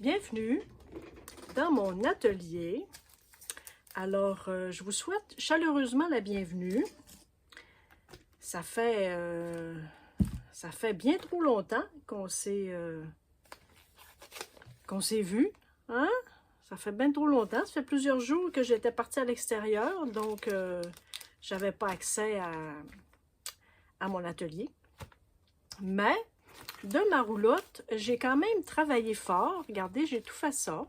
Bienvenue dans mon atelier. Alors, je vous souhaite chaleureusement la bienvenue. Ça fait bien trop longtemps qu'on s'est vu, hein? Ça fait bien trop longtemps. Ça fait plusieurs jours que j'étais partie à l'extérieur, donc j'avais pas accès à mon atelier. Mais de ma roulotte, j'ai quand même travaillé fort. Regardez, j'ai tout fait ça.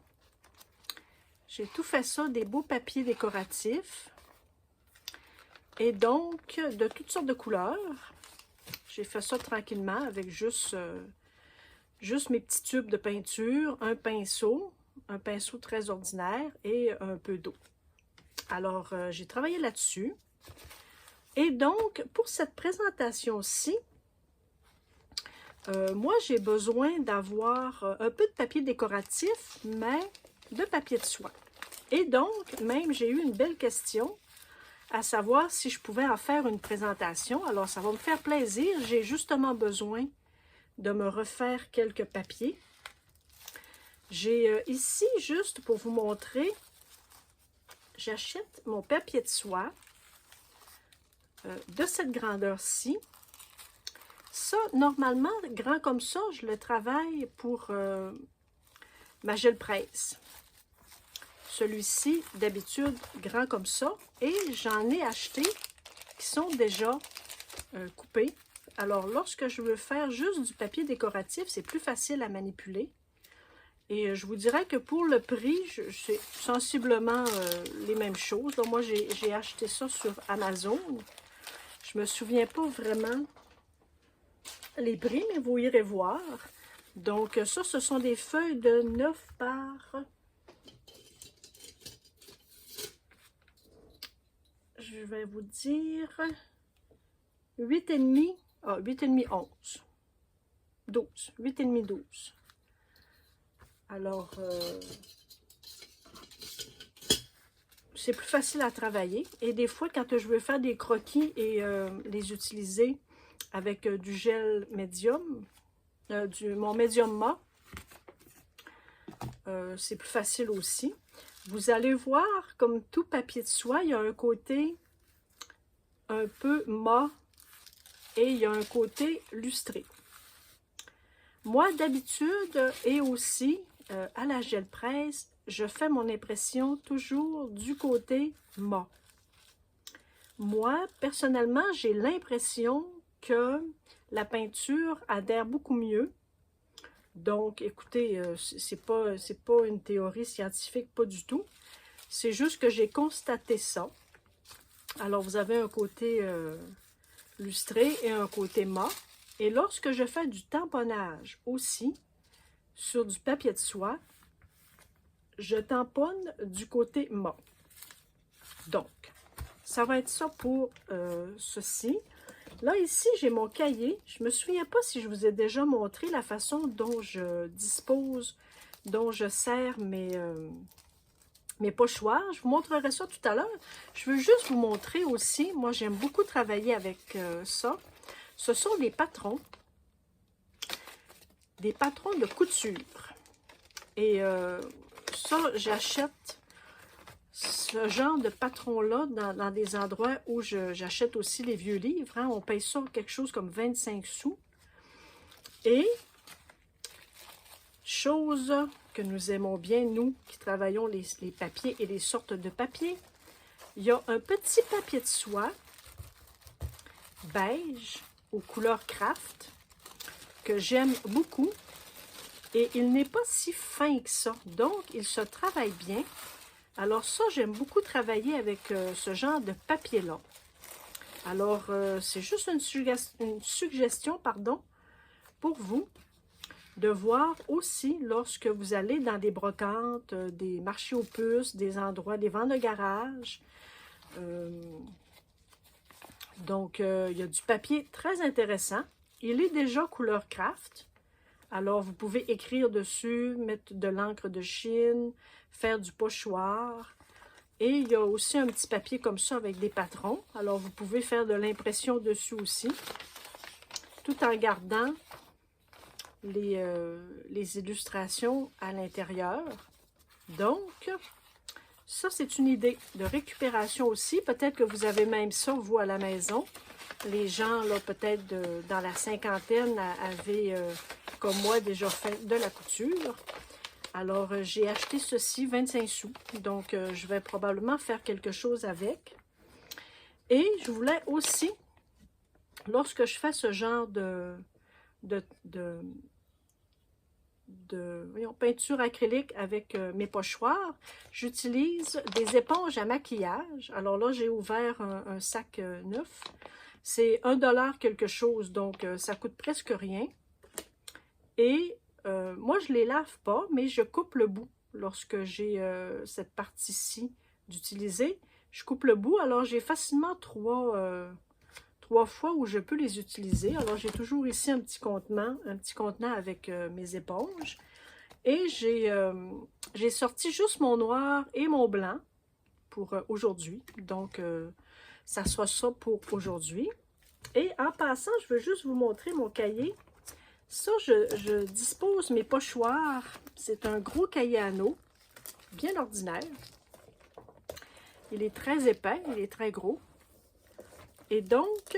J'ai tout fait ça, des beaux papiers décoratifs. Et donc, de toutes sortes de couleurs. J'ai fait ça tranquillement avec juste mes petits tubes de peinture, un pinceau très ordinaire et un peu d'eau. Alors, j'ai travaillé là-dessus. Et donc, pour cette présentation-ci, moi, j'ai besoin d'avoir un peu de papier décoratif, mais de papier de soie. Et donc, même, j'ai eu une belle question, à savoir si je pouvais en faire une présentation. Alors, ça va me faire plaisir. J'ai justement besoin de me refaire quelques papiers. J'ai ici, juste pour vous montrer, j'achète mon papier de soie de cette grandeur-ci. Ça, normalement, grand comme ça, je le travaille pour ma gel presse. Celui-ci, d'habitude, grand comme ça. Et j'en ai acheté qui sont déjà coupés. Alors, lorsque je veux faire juste du papier décoratif, c'est plus facile à manipuler. Et je vous dirais que pour le prix, c'est sensiblement les mêmes choses. Donc, moi, j'ai acheté ça sur Amazon. Je me souviens pas vraiment les prix, mais vous irez voir. Donc, ça, ce sont des feuilles de 9 par... Je vais vous dire 8,5, 8,5, 11. 12, 8,5, 12. Alors, c'est plus facile à travailler. Et des fois, quand je veux faire des croquis et les utiliser avec du gel médium, mon médium mat, c'est plus facile aussi. Vous allez voir, comme tout papier de soie, il y a un côté un peu mat et il y a un côté lustré. Moi, d'habitude, et aussi à la gel presse, je fais mon impression toujours du côté mat. Moi, personnellement, j'ai l'impression que la peinture adhère beaucoup mieux. Donc, écoutez, c'est pas une théorie scientifique, pas du tout. C'est juste que j'ai constaté ça. Alors, vous avez un côté lustré et un côté mat. Et lorsque je fais du tamponnage aussi sur du papier de soie, je tamponne du côté mat. Donc, ça va être ça pour ceci. Là, ici, j'ai mon cahier. Je ne me souviens pas si je vous ai déjà montré la façon dont je dispose, dont je sers mes pochoirs. Je vous montrerai ça tout à l'heure. Je veux juste vous montrer aussi, moi, j'aime beaucoup travailler avec ça. Ce sont des patrons de couture. Et ça, j'achète ce genre de patron-là dans des endroits où j'achète aussi les vieux livres. Hein. On paye ça quelque chose comme 25 sous. Et, chose que nous aimons bien, nous qui travaillons les papiers et les sortes de papiers, il y a un petit papier de soie beige aux couleurs craft que j'aime beaucoup. Et il n'est pas si fin que ça. Donc, il se travaille bien. Alors ça, j'aime beaucoup travailler avec ce genre de papier-là. Alors, c'est juste une suggestion, pour vous, de voir aussi lorsque vous allez dans des brocantes, des marchés aux puces, des endroits, des ventes de garage. Donc, il y a du papier très intéressant. Il est déjà couleur craft. Alors, vous pouvez écrire dessus, mettre de l'encre de Chine, faire du pochoir. Et il y a aussi un petit papier comme ça avec des patrons. Alors, vous pouvez faire de l'impression dessus aussi, tout en gardant les illustrations à l'intérieur. Donc, ça, c'est une idée de récupération aussi. Peut-être que vous avez même ça, vous, à la maison. Les gens, là, peut-être dans la cinquantaine, avaient, comme moi, déjà fait de la couture. Alors, j'ai acheté ceci, 25 sous. Donc, je vais probablement faire quelque chose avec. Et je voulais aussi, lorsque je fais ce genre voyons, peinture acrylique avec mes pochoirs, j'utilise des éponges à maquillage. Alors là, j'ai ouvert un sac neuf. C'est 1 $ quelque chose, donc ça coûte presque rien. Et moi, je ne les lave pas, mais je coupe le bout lorsque j'ai cette partie-ci d'utiliser. Je coupe le bout, alors j'ai facilement trois fois où je peux les utiliser. Alors, j'ai toujours ici un petit contenant avec mes éponges. Et j'ai sorti juste mon noir et mon blanc pour aujourd'hui. Donc, ça sera ça pour aujourd'hui. Et en passant, je veux juste vous montrer mon cahier. Ça, je dispose mes pochoirs. C'est un gros cahier à anneaux, bien ordinaire. Il est très épais, il est très gros. Et donc,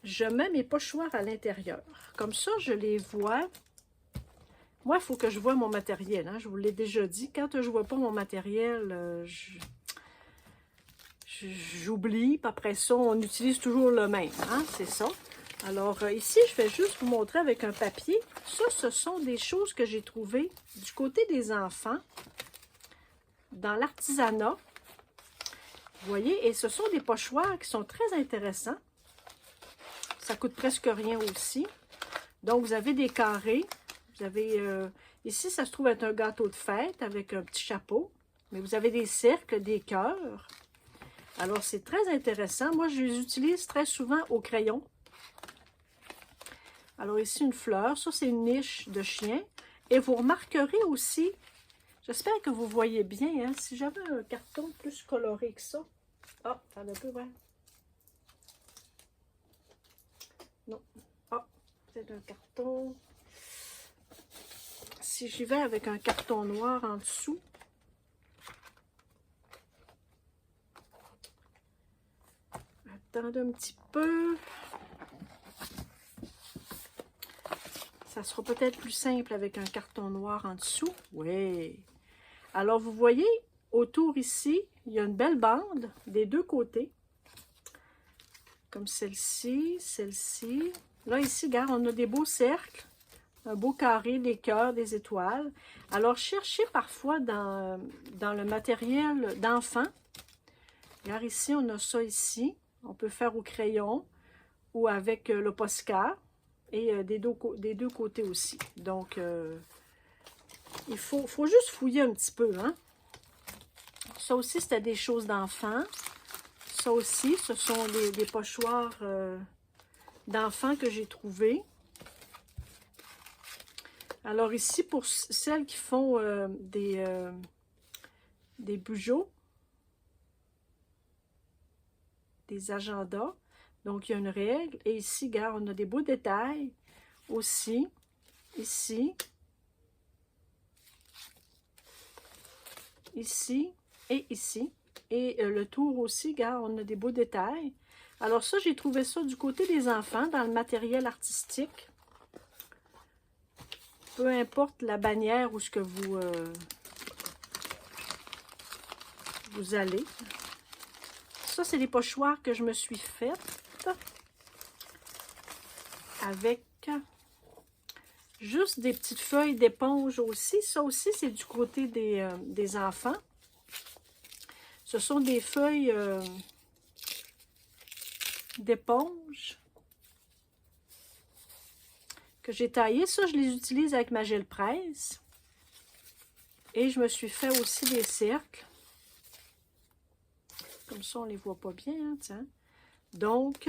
je mets mes pochoirs à l'intérieur. Comme ça, je les vois. Moi, il faut que je vois mon matériel. Hein, je vous l'ai déjà dit. Quand je ne vois pas mon matériel, j'oublie. Puis après ça, on utilise toujours le même. Hein, c'est ça. Alors, ici, je vais juste vous montrer avec un papier. Ça, ce sont des choses que j'ai trouvées du côté des enfants, dans l'artisanat. Vous voyez, et ce sont des pochoirs qui sont très intéressants. Ça coûte presque rien aussi. Donc, vous avez des carrés. Vous avez, ici, ça se trouve être un gâteau de fête avec un petit chapeau. Mais vous avez des cercles, des cœurs. Alors, c'est très intéressant. Moi, je les utilise très souvent au crayon. Alors, ici, une fleur. Ça, c'est une niche de chien. Et vous remarquerez aussi, j'espère que vous voyez bien, hein, si j'avais un carton plus coloré que ça. Ah, attendez un peu, ouais. Non. Ah, peut-être un carton. Si j'y vais avec un carton noir en dessous. Attendez un petit peu. Ça sera peut-être plus simple avec un carton noir en dessous. Oui. Alors, vous voyez, autour ici, il y a une belle bande des deux côtés. Comme celle-ci, celle-ci. Là, ici, regarde, on a des beaux cercles, un beau carré, des cœurs, des étoiles. Alors, cherchez parfois dans le matériel d'enfant. Regarde, ici, on a ça ici. On peut faire au crayon ou avec le Posca. Et des deux côtés aussi. Donc, il faut juste fouiller un petit peu. Hein? Ça aussi, c'était des choses d'enfants. Ça aussi, ce sont des pochoirs d'enfants que j'ai trouvés. Alors ici, pour celles qui font des bujots, des agendas, donc il y a une règle. Et ici, regarde, on a des beaux détails aussi, ici, ici et ici. Et le tour aussi, regarde, on a des beaux détails. Alors ça, j'ai trouvé ça du côté des enfants, dans le matériel artistique. Peu importe la bannière où ce que vous allez. Ça, c'est les pochoirs que je me suis faites avec juste des petites feuilles d'éponge aussi. Ça aussi, c'est du côté des enfants. Ce sont des feuilles d'éponge que j'ai taillées. Ça, je les utilise avec ma gel presse. Et je me suis fait aussi des cercles. Comme ça, on ne les voit pas bien, hein, tiens. Donc,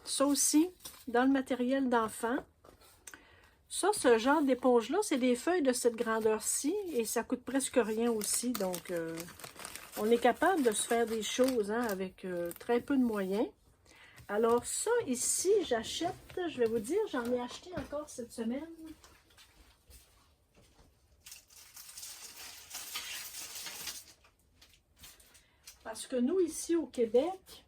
ça aussi, dans le matériel d'enfant. Ça, ce genre d'éponge-là, c'est des feuilles de cette grandeur-ci. Et ça coûte presque rien aussi. Donc, on est capable de se faire des choses hein, avec très peu de moyens. Alors ça, ici, j'achète, je vais vous dire, j'en ai acheté encore cette semaine. Parce que nous, ici au Québec,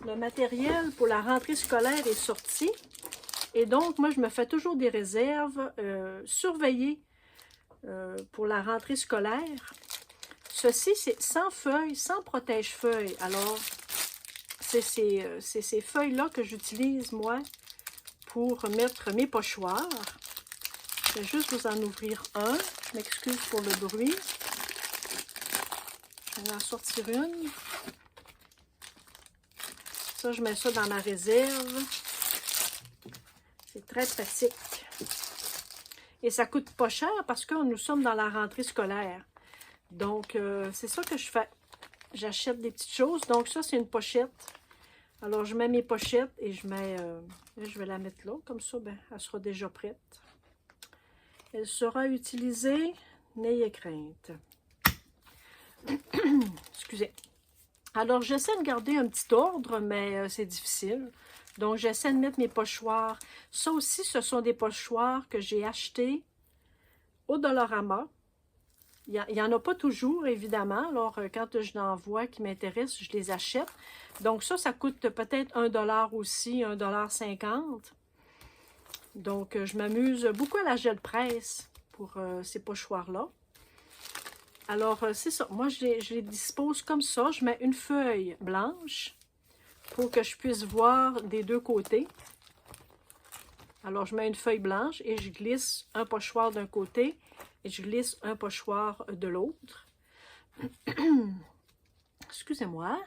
le matériel pour la rentrée scolaire est sorti. Et donc, moi, je me fais toujours des réserves surveillées pour la rentrée scolaire. Ceci, c'est sans feuilles, sans protège-feuilles. Alors, c'est ces feuilles-là que j'utilise, moi, pour mettre mes pochoirs. Je vais juste vous en ouvrir un. Je m'excuse pour le bruit. Je vais en sortir une. Ça, je mets ça dans ma réserve. C'est très pratique. Et ça coûte pas cher parce que nous sommes dans la rentrée scolaire. Donc, c'est ça que je fais. J'achète des petites choses. Donc, ça, c'est une pochette. Alors, je mets mes pochettes et je mets... je vais la mettre là. Comme ça, ben, elle sera déjà prête. Elle sera utilisée. N'ayez crainte. Excusez. Alors, j'essaie de garder un petit ordre, mais c'est difficile. Donc, j'essaie de mettre mes pochoirs. Ça aussi, ce sont des pochoirs que j'ai achetés au Dollarama. Il n'y en a pas toujours, évidemment. Alors, quand je n'en vois qui m'intéressent, je les achète. Donc, ça coûte peut-être 1 $ aussi, 1,50 $. Donc, je m'amuse beaucoup à la gel presse pour ces pochoirs-là. Alors, c'est ça. Moi, je les dispose comme ça. Je mets une feuille blanche pour que je puisse voir des deux côtés. Alors, je mets une feuille blanche et je glisse un pochoir d'un côté et je glisse un pochoir de l'autre. Excusez-moi.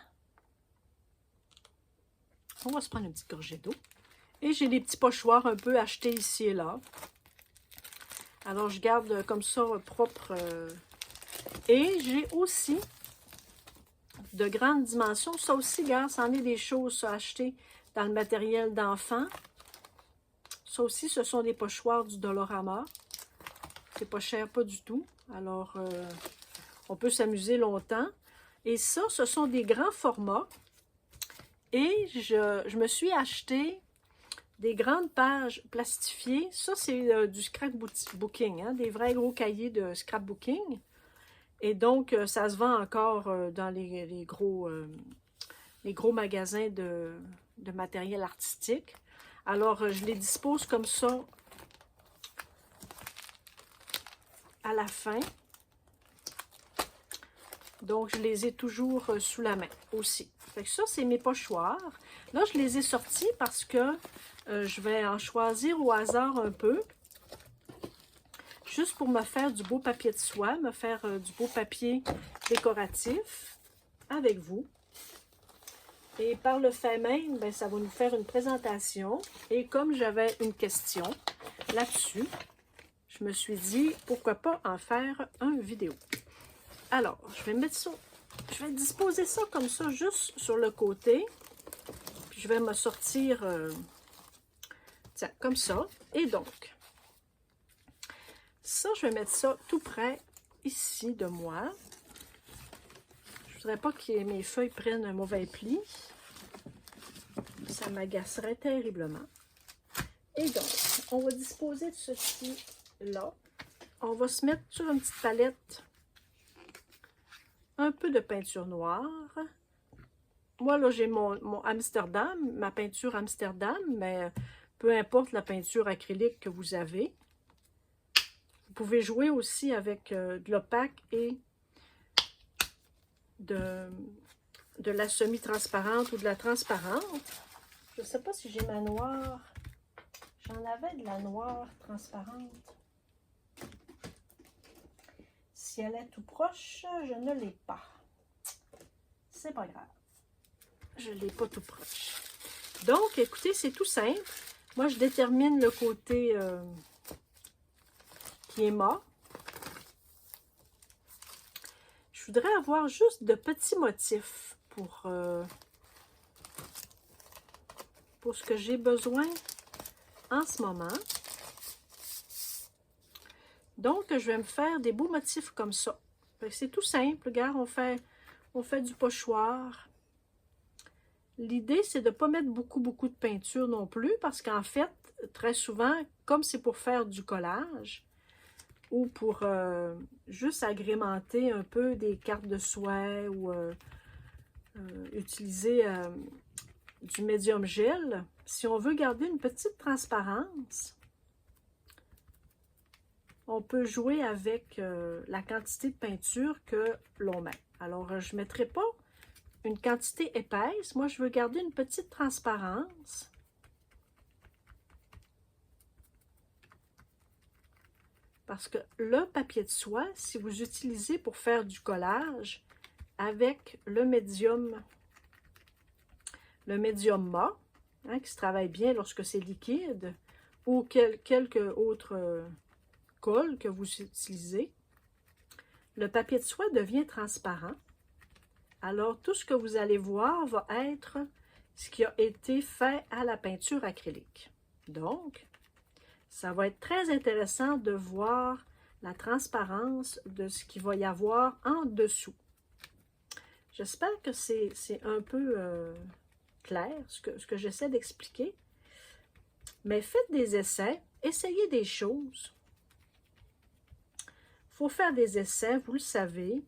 On va se prendre une petite gorgée d'eau. Et j'ai des petits pochoirs un peu achetés ici et là. Alors, je garde comme ça propre. Et j'ai aussi de grandes dimensions. Ça aussi, regarde, c'en est des choses à acheter dans le matériel d'enfant. Ça aussi, ce sont des pochoirs du Dollarama. C'est pas cher, pas du tout. Alors, on peut s'amuser longtemps. Et ça, ce sont des grands formats. Et je me suis acheté des grandes pages plastifiées. Ça, c'est du scrapbooking, hein, des vrais gros cahiers de scrapbooking. Et donc, ça se vend encore dans les gros magasins de matériel artistique. Alors, je les dispose comme ça à la fin. Donc, je les ai toujours sous la main aussi. Fait que ça, c'est mes pochoirs. Là, je les ai sortis parce que je vais en choisir au hasard un peu. Juste pour me faire du beau papier de soie, me faire du beau papier décoratif avec vous. Et par le fait même, ben, ça va nous faire une présentation. Et comme j'avais une question là-dessus, je me suis dit, pourquoi pas en faire une vidéo. Alors, je vais mettre ça, je vais disposer ça comme ça, juste sur le côté. Puis je vais me sortir, tiens, comme ça. Et donc, ça, je vais mettre ça tout près ici de moi. Je ne voudrais pas que mes feuilles prennent un mauvais pli. Ça m'agacerait terriblement. Et donc, on va disposer de ceci là. On va se mettre sur une petite palette un peu de peinture noire. Moi, là, j'ai mon Amsterdam, ma peinture Amsterdam, mais peu importe la peinture acrylique que vous avez. Vous pouvez jouer aussi avec de l'opaque et de la semi-transparente ou de la transparente. Je ne sais pas si j'ai ma noire. J'en avais de la noire transparente. Si elle est tout proche, je ne l'ai pas. C'est pas grave. Je ne l'ai pas tout proche. Donc, écoutez, c'est tout simple. Moi, je détermine le côté qui est mat. Je voudrais avoir juste de petits motifs pour ce que j'ai besoin en ce moment. Donc, je vais me faire des beaux motifs comme ça. C'est tout simple. Regarde, on fait du pochoir L'idée, c'est de ne pas mettre beaucoup de peinture non plus, parce qu'en fait, très souvent, comme c'est pour faire du collage, ou pour juste agrémenter un peu des cartes de soie, ou utiliser du médium gel, si on veut garder une petite transparence, on peut jouer avec la quantité de peinture que l'on met. Alors, je ne mettrai pas une quantité épaisse. Moi, je veux garder une petite transparence. Parce que le papier de soie, si vous utilisez pour faire du collage avec le médium mat, hein, qui se travaille bien lorsque c'est liquide, ou quelque autre colle que vous utilisez, le papier de soie devient transparent. Alors, tout ce que vous allez voir va être ce qui a été fait à la peinture acrylique. Donc, ça va être très intéressant de voir la transparence de ce qu'il va y avoir en dessous. J'espère que c'est un peu clair, ce que j'essaie d'expliquer. Mais faites des essais, essayez des choses. Il faut faire des essais, vous le savez.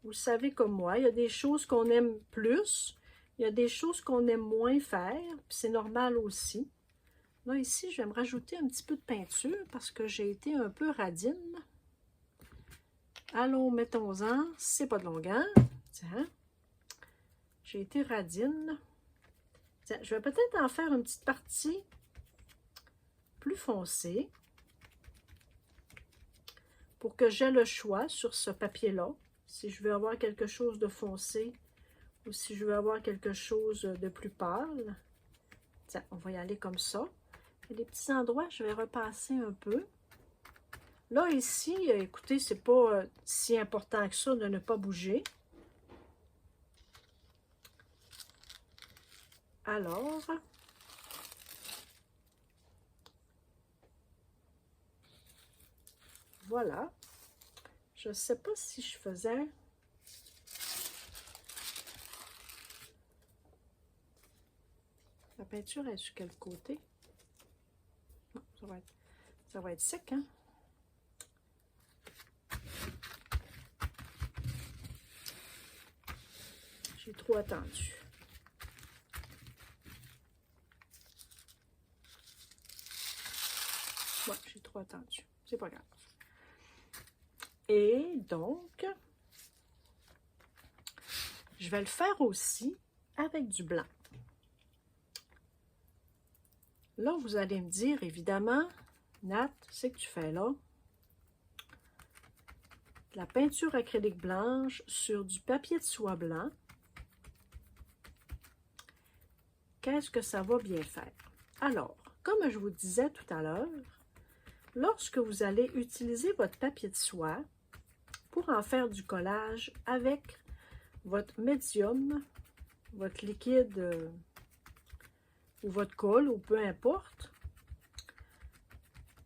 Vous le savez comme moi, il y a des choses qu'on aime plus, il y a des choses qu'on aime moins faire, puis c'est normal aussi. Là, ici, je vais me rajouter un petit peu de peinture parce que j'ai été un peu radine. Allons, mettons-en, c'est pas de longueur. Tiens, j'ai été radine. Tiens, je vais peut-être en faire une petite partie plus foncée pour que j'ai le choix sur ce papier-là. Si je veux avoir quelque chose de foncé ou si je veux avoir quelque chose de plus pâle. Tiens, on va y aller comme ça. Il y a des petits endroits, je vais repasser un peu. Là, ici, écoutez, c'est pas si important que ça de ne pas bouger. Alors, voilà. Je ne sais pas si je faisais... La peinture est sur quel côté? Non, ça va être sec, hein? J'ai trop attendu. Ouais, j'ai trop attendu. C'est pas grave. Et donc, je vais le faire aussi avec du blanc. Là, vous allez me dire, évidemment, Nat, c'est que tu fais là? De la peinture acrylique blanche sur du papier de soie blanc. Qu'est-ce que ça va bien faire? Alors, comme je vous disais tout à l'heure, lorsque vous allez utiliser votre papier de soie pour en faire du collage avec votre médium, votre liquide ou votre colle, ou peu importe,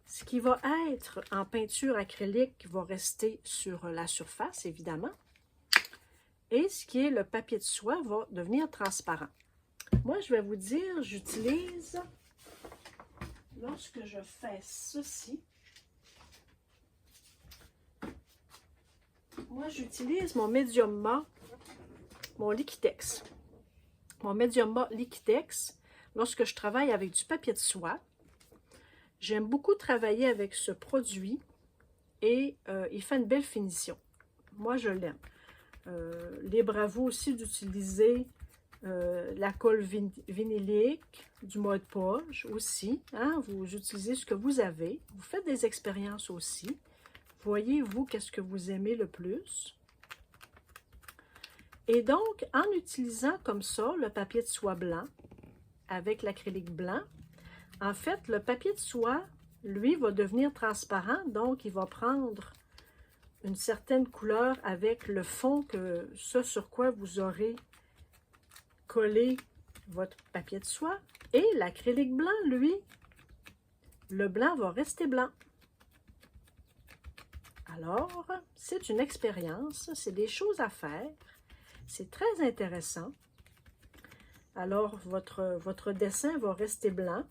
ce qui va être en peinture acrylique va rester sur la surface, évidemment, et ce qui est le papier de soie va devenir transparent. Moi, je vais vous dire, j'utilise, lorsque je fais ceci, moi, j'utilise mon médium mat, mon Liquitex. Mon médium mat Liquitex, lorsque je travaille avec du papier de soie. J'aime beaucoup travailler avec ce produit et il fait une belle finition. Moi, je l'aime. Libre à vous aussi d'utiliser la colle vinylique, du mode poche aussi. Hein? Vous utilisez ce que vous avez. Vous faites des expériences aussi. Voyez-vous qu'est-ce que vous aimez le plus. Et donc, en utilisant comme ça le papier de soie blanc avec l'acrylique blanc, en fait, le papier de soie, lui, va devenir transparent. Donc, il va prendre une certaine couleur avec le fond que ce sur quoi vous aurez collé votre papier de soie. Et l'acrylique blanc, lui, le blanc va rester blanc. Alors, c'est une expérience, c'est des choses à faire. C'est très intéressant. Alors, votre dessin va rester blanc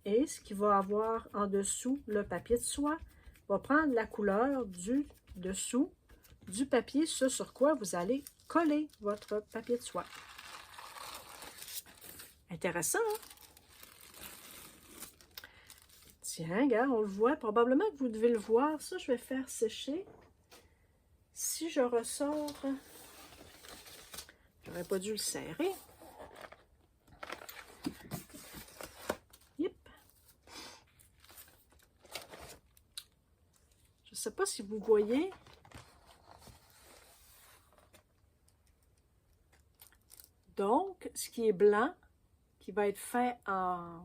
et ce qu'il va avoir en dessous, le papier de soie, va prendre la couleur du dessous du papier, ce sur quoi vous allez coller votre papier de soie. Intéressant, hein? Tiens, regarde, on le voit. Probablement que vous devez le voir. Ça, je vais faire sécher. Si je ressors, j'aurais pas dû le serrer. Yep. Je ne sais pas si vous voyez. Donc, ce qui est blanc, qui va être fait en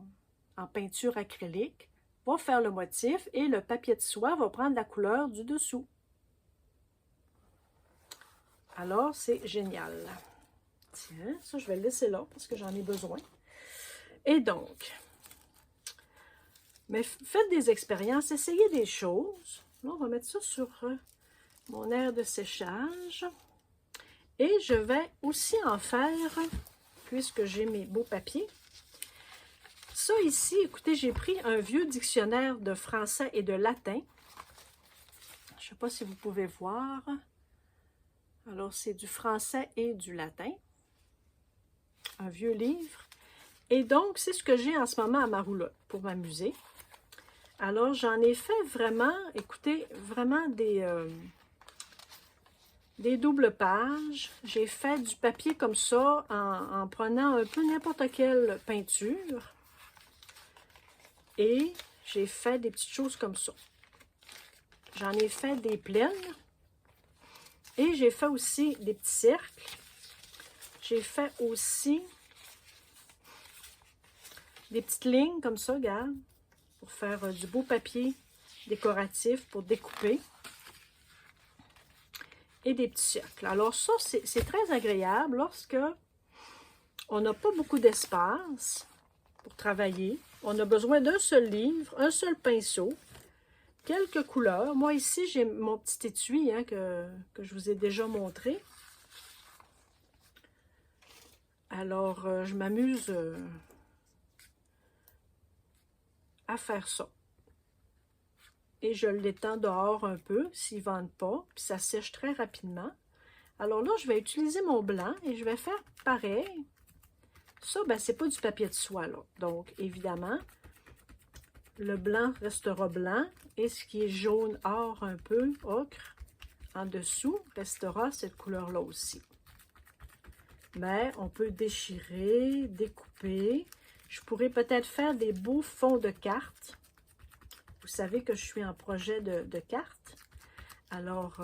peinture acrylique, va faire le motif et le papier de soie va prendre la couleur du dessous. Alors, c'est génial. Tiens, ça, je vais le laisser là parce que j'en ai besoin. Et donc, mais faites des expériences, essayez des choses. Là, on va mettre ça sur mon aire de séchage. Et je vais aussi en faire, puisque j'ai mes beaux papiers. Ça ici, écoutez, j'ai pris un vieux dictionnaire de français et de latin. Je ne sais pas si vous pouvez voir. Alors, c'est du français et du latin. Un vieux livre. Et donc, c'est ce que j'ai en ce moment à ma roulotte pour m'amuser. Alors, j'en ai fait vraiment, écoutez, vraiment des doubles pages. J'ai fait du papier comme ça en prenant un peu n'importe quelle peinture. Et j'ai fait des petites choses comme ça. J'en ai fait des pleines. Et j'ai fait aussi des petits cercles. J'ai fait aussi des petites lignes comme ça, regarde, pour faire du beau papier décoratif, pour découper. Et des petits cercles. Alors ça, c'est très agréable lorsque on n'a pas beaucoup d'espace pour travailler. On a besoin d'un seul livre, un seul pinceau, quelques couleurs. Moi ici, j'ai mon petit étui hein, que je vous ai déjà montré. Alors, je m'amuse à faire ça. Et je l'étends dehors un peu, s'ils ne vendent pas, puis ça sèche très rapidement. Alors là, je vais utiliser mon blanc et je vais faire pareil. Ça, ben, c'est pas du papier de soie, là. Donc, évidemment, le blanc restera blanc et ce qui est jaune or un peu, ocre, en dessous, restera cette couleur-là aussi. Mais on peut déchirer, découper. Je pourrais peut-être faire des beaux fonds de cartes. Vous savez que je suis en projet de cartes. Alors,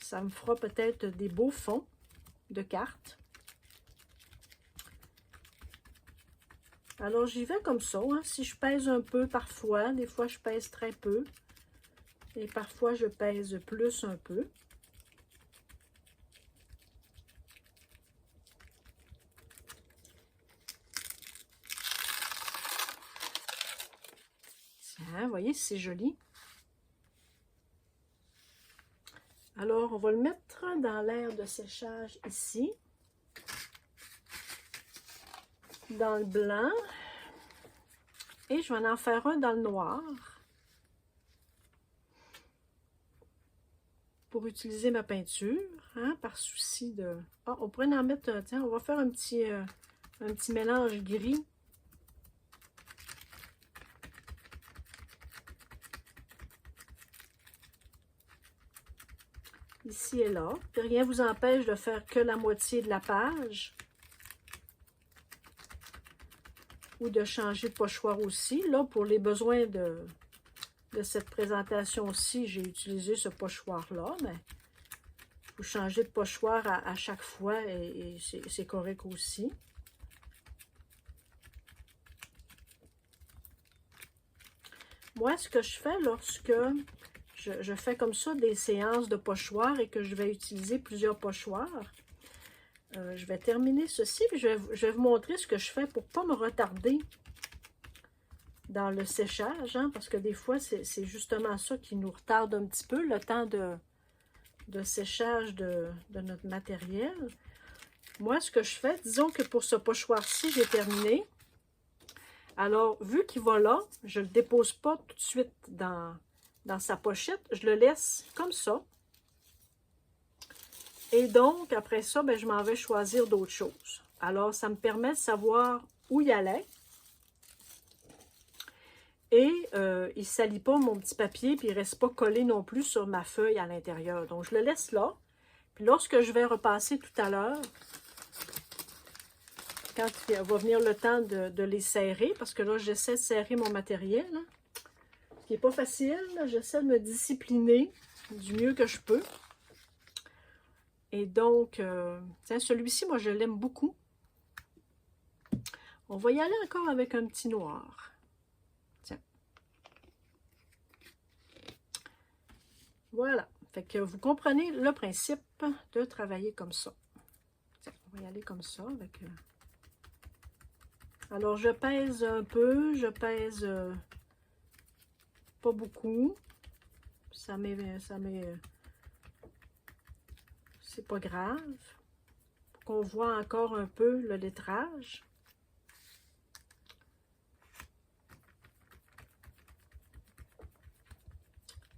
ça me fera peut-être des beaux fonds de cartes. Alors, j'y vais comme ça. Hein. Si je pèse un peu parfois, des fois je pèse très peu. Et parfois je pèse plus un peu. Tiens, vous voyez, c'est joli. Alors, on va le mettre dans l'aire de séchage ici. Dans le blanc. Et je vais en faire un dans le noir. Pour utiliser ma peinture, hein, par souci de... Ah, on pourrait en mettre un... Tiens, on va faire un petit mélange gris. Ici et là. Puis rien ne vous empêche de faire que la moitié de la page. Ou de changer de pochoir aussi. Là, pour les besoins de cette présentation-ci, j'ai utilisé ce pochoir-là, mais vous changez de pochoir à chaque fois et c'est correct aussi. Moi, ce que je fais lorsque je fais comme ça des séances de pochoir et que je vais utiliser plusieurs pochoirs, je vais terminer ceci, puis je vais vous montrer ce que je fais pour ne pas me retarder dans le séchage, hein, parce que des fois, c'est justement ça qui nous retarde un petit peu, le temps de séchage de notre matériel. moi, ce que je fais, disons que pour ce pochoir-ci, j'ai terminé. Alors, vu qu'il va là, je ne le dépose pas tout de suite dans sa pochette. Je le laisse comme ça. Et donc, après ça, ben, je m'en vais choisir d'autres choses. Alors, ça me permet de savoir où il allait. Et il ne salit pas mon petit papier, puis il ne reste pas collé non plus sur ma feuille à l'intérieur. Donc, je le laisse là. Puis lorsque je vais repasser tout à l'heure, quand il va venir le temps de les serrer, parce que là, j'essaie de serrer mon matériel, hein, ce qui n'est pas facile. J'essaie de me discipliner du mieux que je peux. Et donc, tiens, celui-ci, moi, je l'aime beaucoup. On va y aller encore avec un petit noir. Tiens. Voilà. Fait que vous comprenez le principe de travailler comme ça. Tiens, on va y aller comme ça avec... Alors, je pèse un peu, je pèse pas beaucoup. Ça m'est... C'est pas grave. Pour qu'on voit encore un peu le lettrage.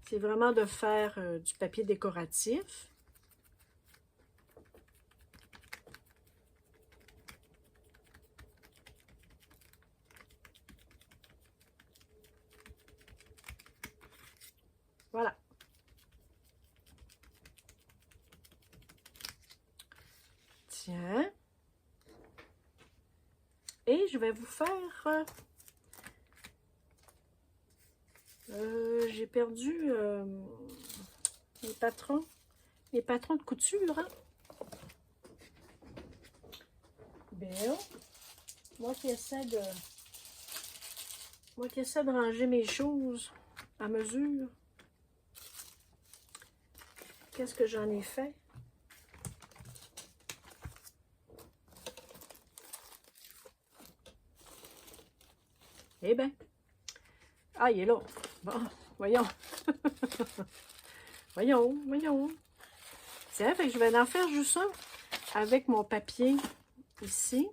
C'est vraiment de faire du papier décoratif. Voilà. Tiens. Et je vais vous faire... j'ai perdu les patrons de couture. Hein? Bien. Moi qui essaie de ranger mes choses à mesure. Qu'est-ce que j'en ai fait? Eh bien. Ah, il est là. Bon, voyons. voyons. Tiens, fait que je vais en faire juste un avec mon papier ici.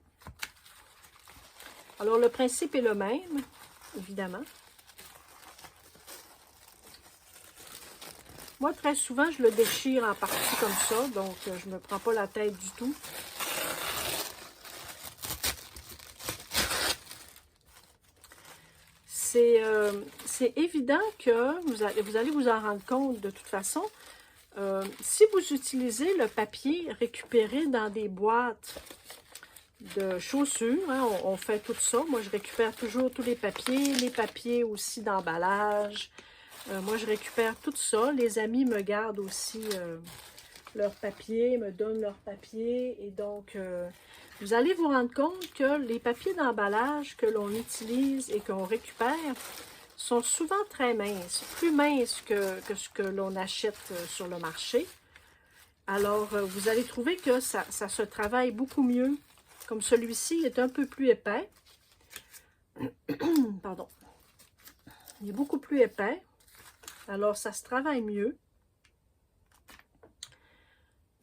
Alors, le principe est le même, évidemment. Moi, très souvent, je le déchire en partie comme ça, donc je ne me prends pas la tête du tout. C'est évident que vous allez vous en rendre compte de toute façon. Si vous utilisez le papier récupéré dans des boîtes de chaussures, hein, on fait tout ça. Moi, je récupère toujours tous les papiers aussi d'emballage. Moi, je récupère tout ça. Les amis me gardent aussi leurs papiers, me donnent leurs papiers. Et donc, vous allez vous rendre compte que les papiers d'emballage que l'on utilise et qu'on récupère sont souvent très minces, plus minces que ce que l'on achète sur le marché. Alors, vous allez trouver que ça se travaille beaucoup mieux. Comme celui-ci est un peu plus épais. Pardon. Il est beaucoup plus épais. Alors, ça se travaille mieux.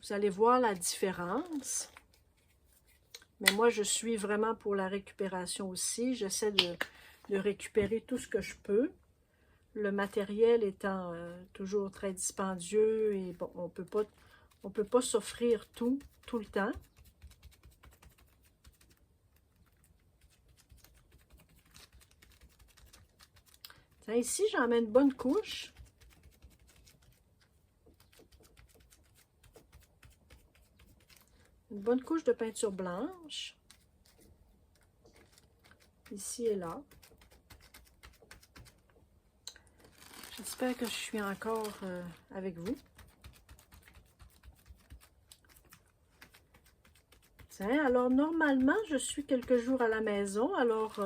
Vous allez voir la différence. Mais moi, je suis vraiment pour la récupération aussi. J'essaie de récupérer tout ce que je peux. Le matériel étant toujours très dispendieux et bon, on peut pas s'offrir tout le temps. Tiens, ici, j'en mets une bonne couche. Une bonne couche de peinture blanche. Ici et là. J'espère que je suis encore avec vous. Tiens, alors normalement, je suis quelques jours à la maison. Alors,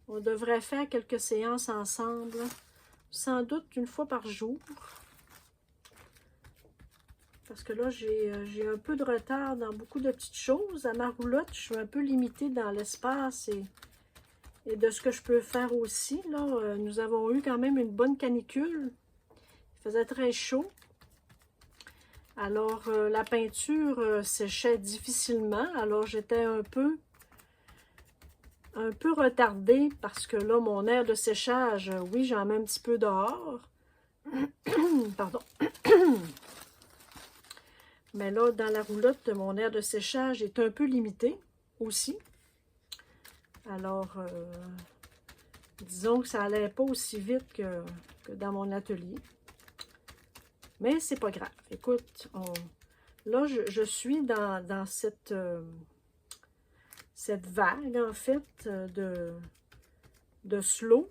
on devrait faire quelques séances ensemble. Sans doute une fois par jour. Parce que là, j'ai un peu de retard dans beaucoup de petites choses. À ma roulotte, je suis un peu limitée dans l'espace et de ce que je peux faire aussi. Là, nous avons eu quand même une bonne canicule. Il faisait très chaud. Alors, la peinture séchait difficilement. Alors, j'étais un peu retardée parce que là, mon air de séchage, oui, j'en mets un petit peu dehors. Pardon. Mais là, dans la roulotte, mon air de séchage est un peu limité aussi. Alors, disons que ça n'allait pas aussi vite que dans mon atelier. Mais c'est pas grave. Écoute, là, je suis dans cette vague, en fait, de slow,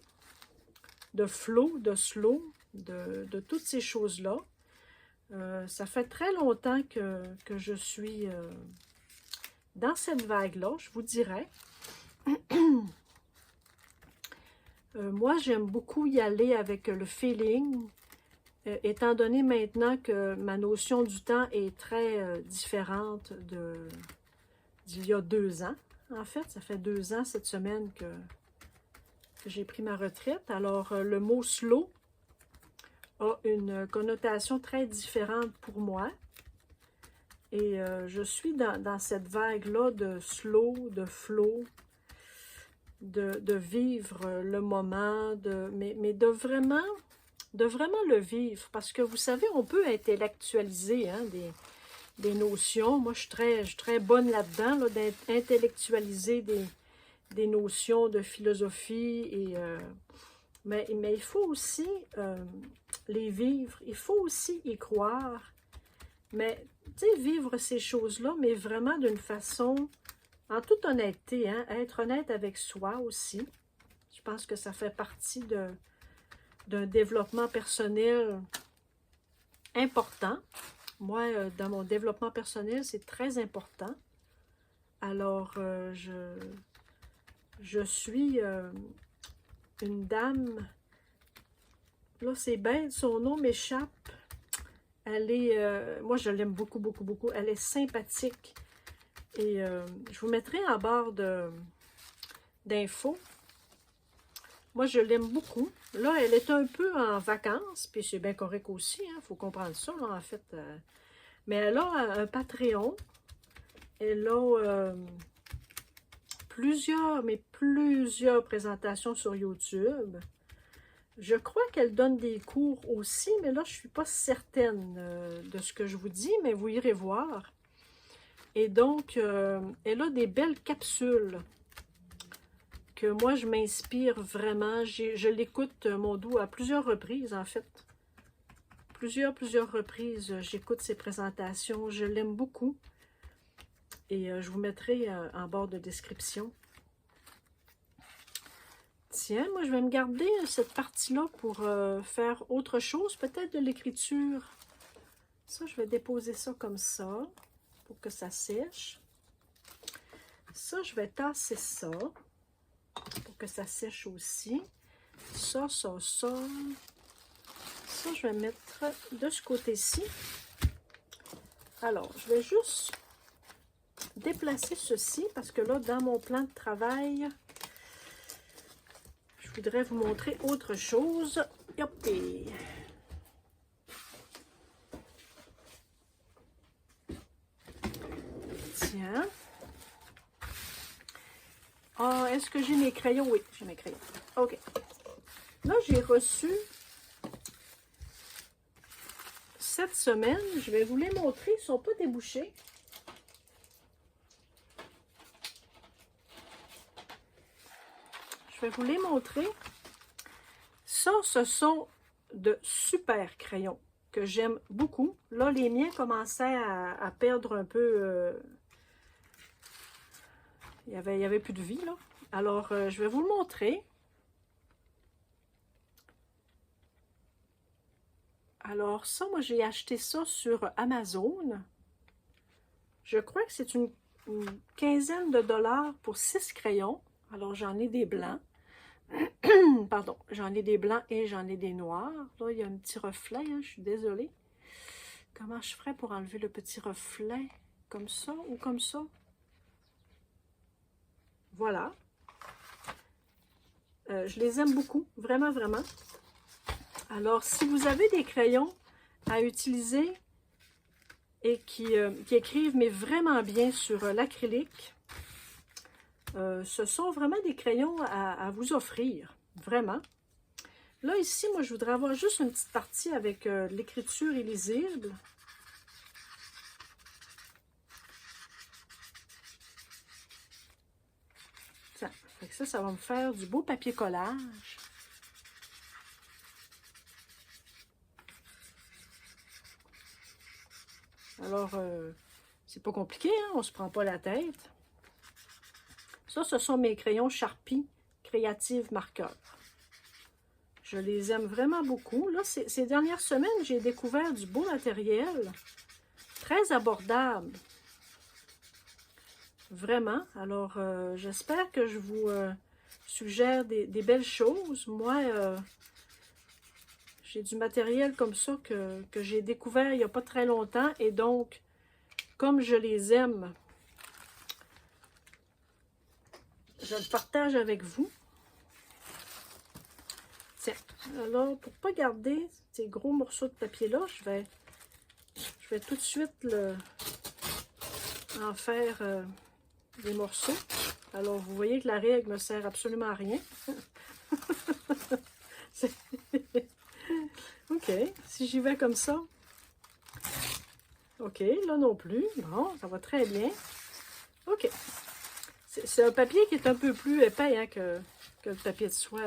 de flow, de slow, de toutes ces choses-là. Ça fait très longtemps que je suis dans cette vague-là, je vous dirais. Moi, j'aime beaucoup y aller avec le feeling, étant donné maintenant que ma notion du temps est très différente d'il y a 2 ans. En fait, ça fait 2 ans cette semaine que j'ai pris ma retraite. Alors, le mot slow a une connotation très différente pour moi. Et je suis dans cette vague-là de slow, de flow, de vivre le moment, mais de vraiment le vivre. Parce que vous savez, on peut intellectualiser hein, des notions. Moi, je suis très bonne là-dedans, là, d'intellectualiser des notions de philosophie. Mais il faut aussi les vivre. Il faut aussi y croire. Mais, tu sais, vivre ces choses-là, mais vraiment d'une façon, en toute honnêteté, hein, être honnête avec soi aussi. Je pense que ça fait partie d'un développement personnel important. Moi, dans mon développement personnel, c'est très important. Alors, je suis une dame, là c'est bête, son nom m'échappe. Elle est, moi je l'aime beaucoup, beaucoup, beaucoup. Elle est sympathique. Et je vous mettrai en barre d'infos. Moi je l'aime beaucoup. Là, elle est un peu en vacances, puis c'est bien correct aussi, il faut comprendre ça, là, en fait. Mais elle a un Patreon. Elle a plusieurs présentations sur YouTube. Je crois qu'elle donne des cours aussi, mais là, je ne suis pas certaine de ce que je vous dis, mais vous irez voir. Et donc, elle a des belles capsules que moi, je m'inspire vraiment. Je l'écoute, mon doux, à plusieurs reprises, en fait. Plusieurs reprises, j'écoute ses présentations. Je l'aime beaucoup. Et je vous mettrai en barre de description. Tiens, moi, je vais me garder cette partie-là pour faire autre chose, peut-être de l'écriture. Ça, je vais déposer ça comme ça, pour que ça sèche. Ça, je vais tasser ça, pour que ça sèche aussi. Ça. Ça, je vais mettre de ce côté-ci. Alors, je vais juste déplacer ceci, parce que là, dans mon plan de travail... Je voudrais vous montrer autre chose. Yopé. Tiens. Ah, est-ce que j'ai mes crayons? Oui, j'ai mes crayons. OK. Là, j'ai reçu cette semaine. Je vais vous les montrer. Ils ne sont pas débouchés. Je vais vous les montrer. Ça, ce sont de super crayons que j'aime beaucoup. Là, les miens commençaient à perdre un peu... il y avait plus de vie, là. Alors, je vais vous le montrer. Alors, ça, moi, j'ai acheté ça sur Amazon. Je crois que c'est une quinzaine de dollars pour 6 crayons. Alors, j'en ai des blancs. Pardon, j'en ai des blancs et j'en ai des noirs. Là, il y a un petit reflet, hein, je suis désolée. Comment je ferais pour enlever le petit reflet? Comme ça ou comme ça? Voilà. Je les aime beaucoup, vraiment, vraiment. Alors, si vous avez des crayons à utiliser et qui écrivent, mais vraiment bien sur l'acrylique. Ce sont vraiment des crayons à vous offrir, vraiment. Là, ici, moi, je voudrais avoir juste une petite partie avec l'écriture illisible. Ça, fait que ça va me faire du beau papier collage. Alors, c'est pas compliqué, hein? On se prend pas la tête. Ça, ce sont mes crayons Sharpie Creative Marqueur. Je les aime vraiment beaucoup. Là, ces dernières semaines, j'ai découvert du beau matériel, très abordable. Vraiment. Alors, j'espère que je vous suggère des belles choses. Moi, j'ai du matériel comme ça que j'ai découvert il n'y a pas très longtemps. Et donc, comme je les aime, je le partage avec vous. Tiens, alors, pour ne pas garder ces gros morceaux de papier-là, je vais tout de suite en faire des morceaux. Alors, vous voyez que la règle ne me sert absolument à rien. OK, si j'y vais comme ça. OK, là non plus. Bon, ça va très bien. OK. C'est un papier qui est un peu plus épais hein, que le papier de soie.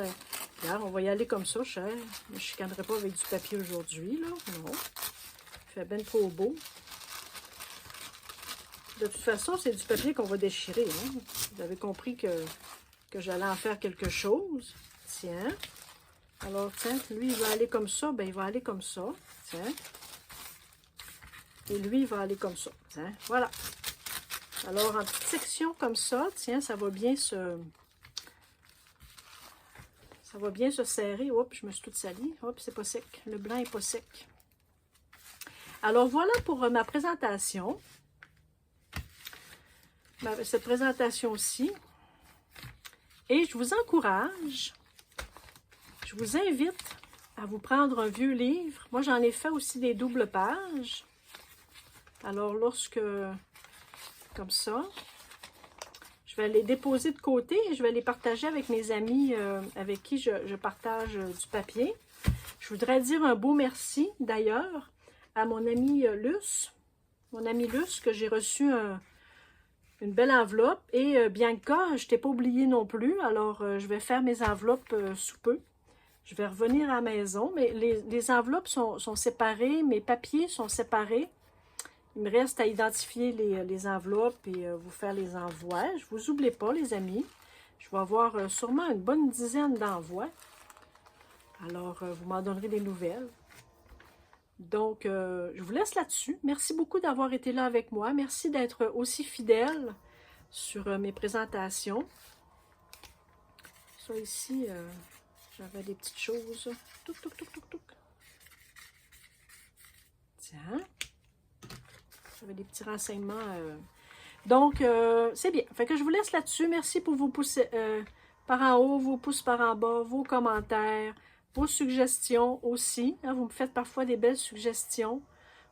Regarde, on va y aller comme ça, cher. Je ne chicanerai pas avec du papier aujourd'hui, là. Non. Il fait bien trop beau. De toute façon, c'est du papier qu'on va déchirer. Hein. Vous avez compris que j'allais en faire quelque chose. Tiens. Alors, tiens, lui, il va aller comme ça. Ben, il va aller comme ça. Tiens. Et lui, il va aller comme ça. Tiens, voilà. Alors, en petite section comme ça, tiens, ça va bien se serrer. Oups, je me suis toute salie. Oups, c'est pas sec. Le blanc n'est pas sec. Alors, voilà pour ma présentation. Cette présentation-ci. Et je vous encourage, je vous invite à vous prendre un vieux livre. Moi, j'en ai fait aussi des doubles pages. Alors, lorsque, comme ça, je vais les déposer de côté et je vais les partager avec mes amis avec qui je partage du papier. Je voudrais dire un beau merci, d'ailleurs, à mon ami Luce. Mon ami Luce, que j'ai reçu une belle enveloppe. Et Bianca, je ne t'ai pas oublié non plus. Alors, je vais faire mes enveloppes sous peu. Je vais revenir à la maison. Mais les enveloppes sont séparées. Mes papiers sont séparés. Il me reste à identifier les enveloppes et vous faire les envois. Je ne vous oublie pas, les amis. Je vais avoir sûrement une bonne dizaine d'envois. Alors, vous m'en donnerez des nouvelles. Donc, je vous laisse là-dessus. Merci beaucoup d'avoir été là avec moi. Merci d'être aussi fidèle sur mes présentations. Ça ici, j'avais des petites choses. Touc, touc, touc, touc, touc. Tiens. J'avais des petits renseignements. Donc, c'est bien. Fait que je vous laisse là-dessus. Merci pour vos pouces par en haut, vos pouces par en bas, vos commentaires, vos suggestions aussi. Hein, vous me faites parfois des belles suggestions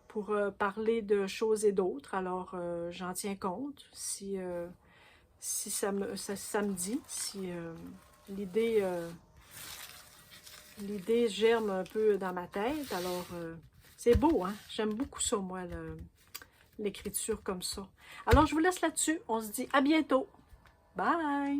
pour parler de choses et d'autres. Alors, j'en tiens compte. Si ça me dit, si l'idée germe un peu dans ma tête. Alors, c'est beau, hein? J'aime beaucoup ça, moi, l'écriture comme ça. Alors, je vous laisse là-dessus. On se dit à bientôt. Bye!